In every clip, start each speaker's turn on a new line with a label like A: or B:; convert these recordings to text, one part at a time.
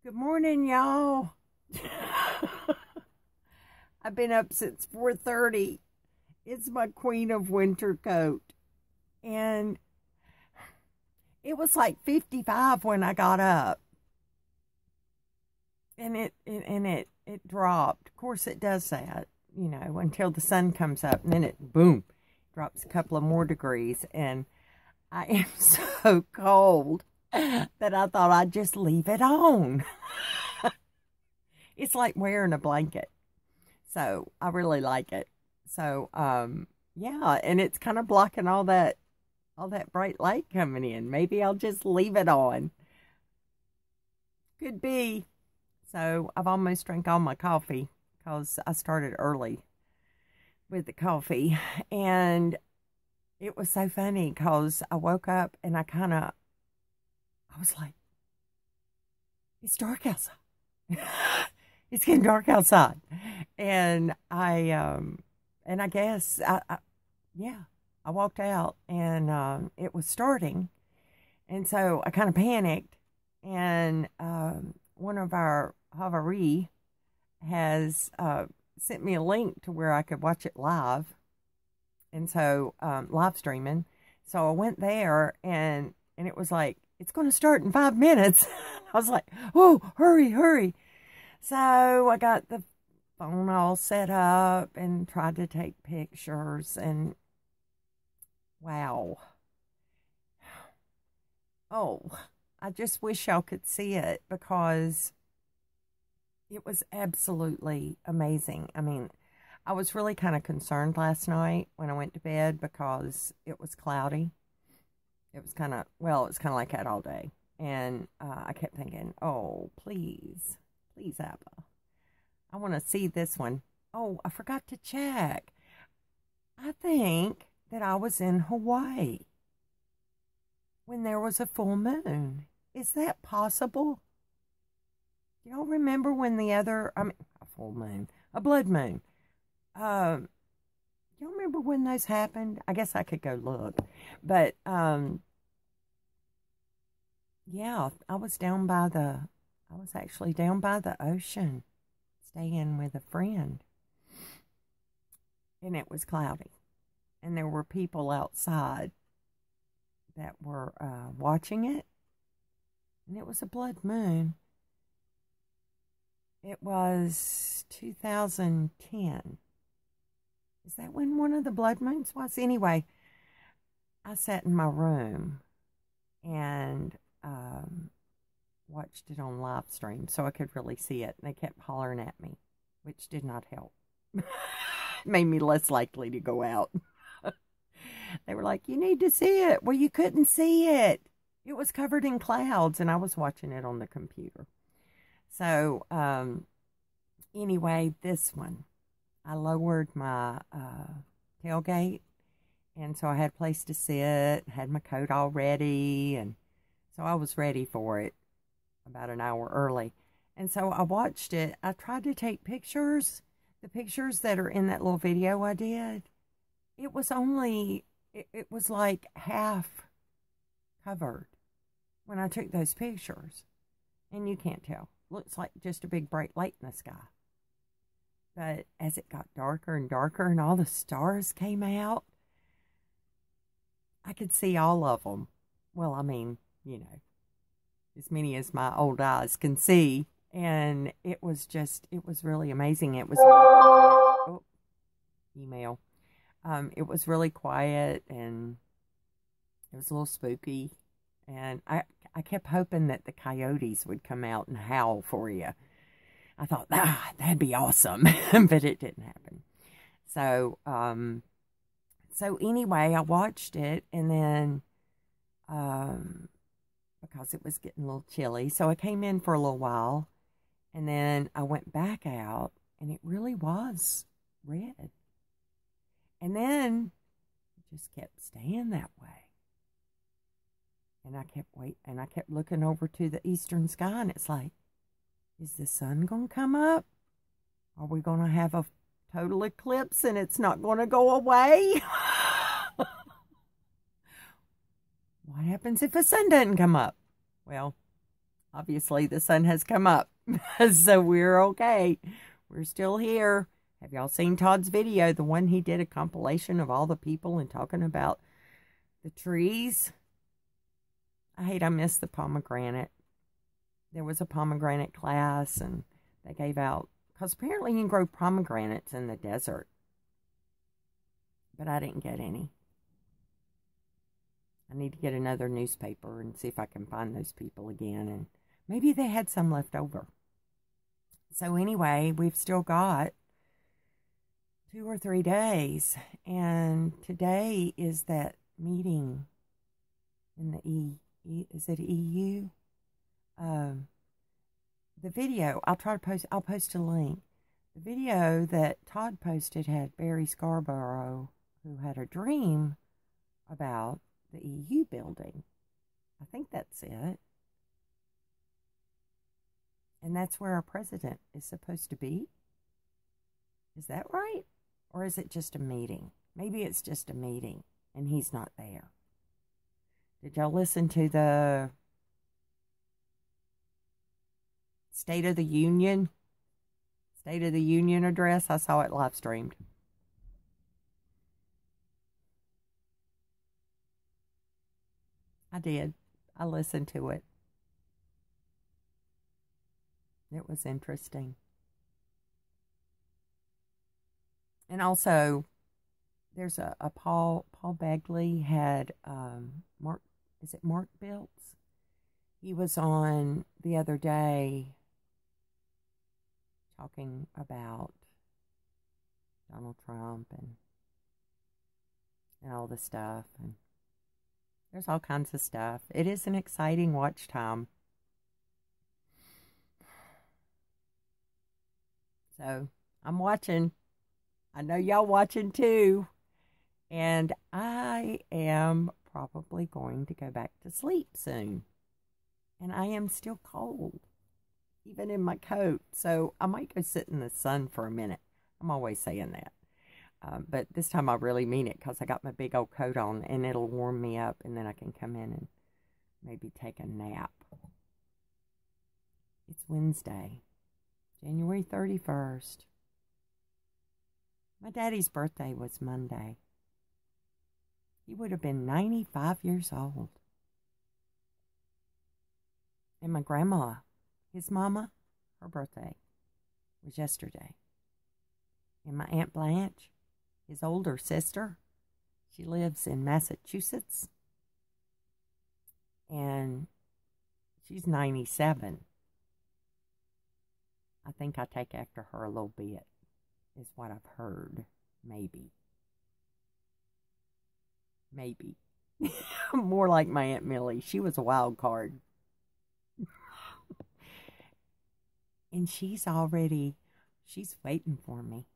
A: Good morning, y'all. I've been up since 4:30. It's my Queen of Winter coat. And it was like 55 when I got up. And it dropped. Of course it does that, you know, until the sun comes up, and then it boom drops a couple of more degrees, and I am so cold that I thought I'd just leave it on. It's like wearing a blanket. So I really like it. So yeah, and it's kind of blocking all that bright light coming in. Maybe I'll just leave it on. Could be. So I've almost drank all my coffee because I started early with the coffee. And it was so funny because I woke up and I was like, it's dark outside. It's getting dark outside. And I guess, yeah, I walked out and it was starting. And so I kind of panicked. And one of our Horvath has sent me a link to where I could watch it live. And so, live streaming. So I went there and it was like, it's going to start in 5 minutes. I was like, oh, hurry, hurry. So I got the phone all set up and tried to take pictures, and wow. Oh, I just wish y'all could see it because it was absolutely amazing. I mean, I was really kind of concerned last night when I went to bed because it was cloudy. It was kind of, well, it's kind of like that all day. And I kept thinking, oh, please, please, Abba, I want to see this one. Oh, I forgot to check. I think that I was in Hawaii when there was a full moon. Is that possible? Do y'all remember when a full moon, a blood moon? Y'all remember when those happened? I guess I could go look. But, yeah, I was actually down by the ocean, staying with a friend. And it was cloudy. And there were people outside that were watching it. And it was a blood moon. It was 2010. Is that when one of the blood moons was? Anyway, I sat in my room and watched it on live stream so I could really see it. And they kept hollering at me, which did not help. Made me less likely to go out. They were like, you need to see it. Well, you couldn't see it. It was covered in clouds, and I was watching it on the computer. So, anyway, this one, I lowered my tailgate, and so I had a place to sit, had my coat all ready, and so I was ready for it about an hour early. And so I watched it. I tried to take pictures, the pictures that are in that little video I did. It was only, it was like half covered when I took those pictures. And you can't tell. Looks like just a big bright light in the sky. But as it got darker and darker and all the stars came out, I could see all of them. Well, I mean, you know, as many as my old eyes can see. And it was really amazing. It was, oh, email. It was really quiet, and it was a little spooky. And I kept hoping that the coyotes would come out and howl for you. I thought, that'd be awesome. But it didn't happen. So, so anyway, I watched it, and then, because it was getting a little chilly, so I came in for a little while, and then I went back out, and it really was red. And then it just kept staying that way. And I kept looking over to the eastern sky, and it's like, is the sun going to come up? Are we going to have a total eclipse and it's not going to go away? What happens if the sun doesn't come up? Well, Obviously, the sun has come up, so we're okay. We're still here. Have y'all seen Todd's video, the one he did, a compilation of all the people and talking about the trees? I missed the pomegranate. There was a pomegranate class, and they gave out, because apparently you can grow pomegranates in the desert. But I didn't get any. I need to get another newspaper and see if I can find those people again, and maybe they had some left over. So anyway, we've still got 2 or 3 days, and today is that meeting in the is it EU? The video, I'll post a link. The video that Todd posted had Barry Scarborough, who had a dream about the EU building. I think that's it. And that's where our president is supposed to be. Is that right? Or is it just a meeting? Maybe it's just a meeting and he's not there. Did y'all listen to the State of the Union address? I saw it live streamed. I did. I listened to it. It was interesting. And also, there's a Paul Begley had Mark Biltz? He was on the other day talking about Donald Trump and all the stuff, and there's all kinds of stuff. It is an exciting watch time. So I'm watching. I know y'all watching too. And I am probably going to go back to sleep soon. And I am still cold, even in my coat. So I might go sit in the sun for a minute. I'm always saying that. But this time I really mean it, because I got my big old coat on, and it'll warm me up, and then I can come in and maybe take a nap. It's Wednesday, January 31st. My daddy's birthday was Monday. He would have been 95 years old. And my grandma, his mama, her birthday was yesterday. And my Aunt Blanche, his older sister, she lives in Massachusetts. And she's 97. I think I take after her a little bit, is what I've heard. Maybe. More like my Aunt Millie. She was a wild card. And she's waiting for me.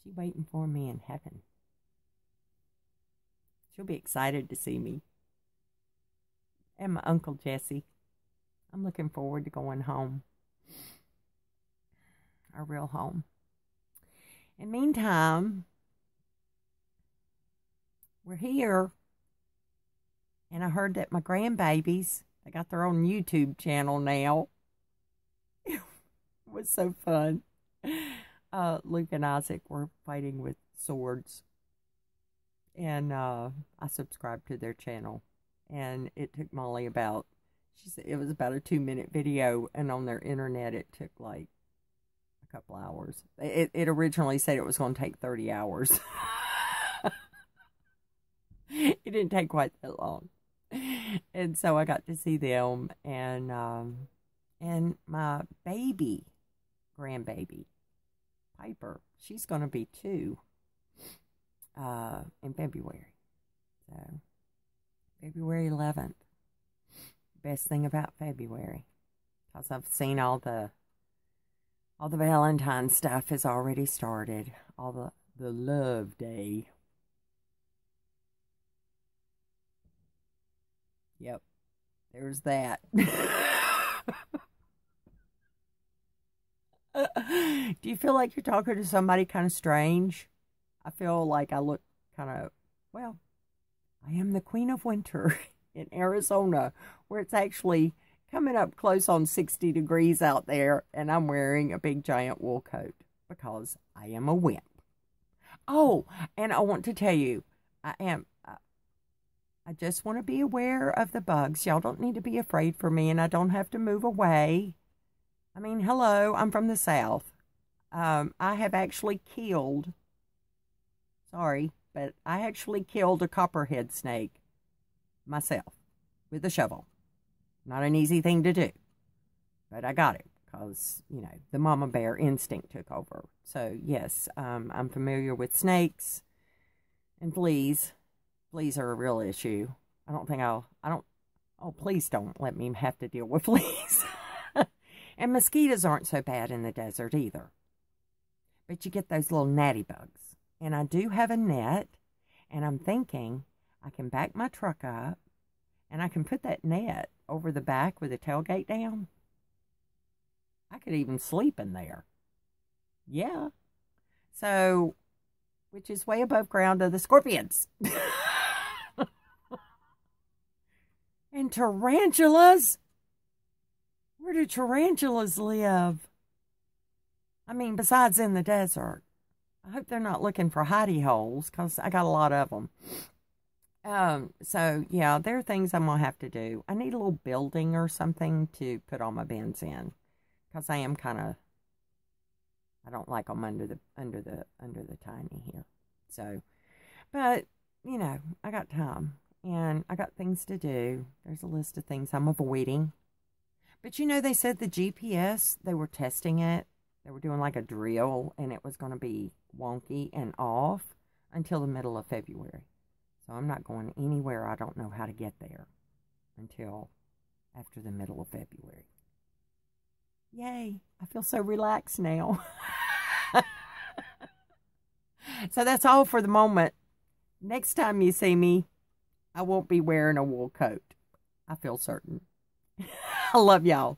A: She's waiting for me in heaven. She'll be excited to see me. And my Uncle Jesse. I'm looking forward to going home. Our real home. In the meantime, we're here. And I heard that my grandbabies, they got their own YouTube channel now. It was so fun. Luke and Isaac were fighting with swords. And I subscribed to their channel. And it took Molly she said it was about a 2-minute video. And on their internet, it took like a couple hours. It originally said it was going to take 30 hours. It didn't take quite that long. And so I got to see them, and my grandbaby, Piper, she's going to be 2 in February. So February 11th. Best thing about February, because I've seen all the Valentine stuff has already started. All the love day. Yep, there's that. Do you feel like you're talking to somebody kind of strange? I feel like I look kind of, well, I am the Queen of Winter in Arizona, where it's actually coming up close on 60 degrees out there, and I'm wearing a big giant wool coat because I am a wimp. Oh, and I want to tell you, I just want to be aware of the bugs. Y'all don't need to be afraid for me, and I don't have to move away. I mean, hello, I'm from the South. I have actually killed, sorry, but I actually killed a copperhead snake myself with a shovel. Not an easy thing to do, but I got it because, you know, the mama bear instinct took over. So, yes, I'm familiar with snakes and fleas. Fleas are a real issue. Oh, please don't let me have to deal with fleas. And mosquitoes aren't so bad in the desert either. But you get those little natty bugs. And I do have a net, and I'm thinking I can back my truck up, and I can put that net over the back with the tailgate down. I could even sleep in there. Yeah. So, which is way above ground of the scorpions. And tarantulas? Where do tarantulas live? I mean, besides in the desert. I hope they're not looking for hidey holes, because I got a lot of them. So, yeah, there are things I'm going to have to do. I need a little building or something to put all my bins in, because I am kind of, I don't like them under the tiny here. So, but, you know, I got time. And I got things to do. There's a list of things I'm avoiding. But, you know, they said the GPS, they were testing it. They were doing like a drill, and it was going to be wonky and off until the middle of February. So I'm not going anywhere. I don't know how to get there until after the middle of February. Yay. I feel so relaxed now. So that's all for the moment. Next time you see me, I won't be wearing a wool coat. I feel certain. I love y'all.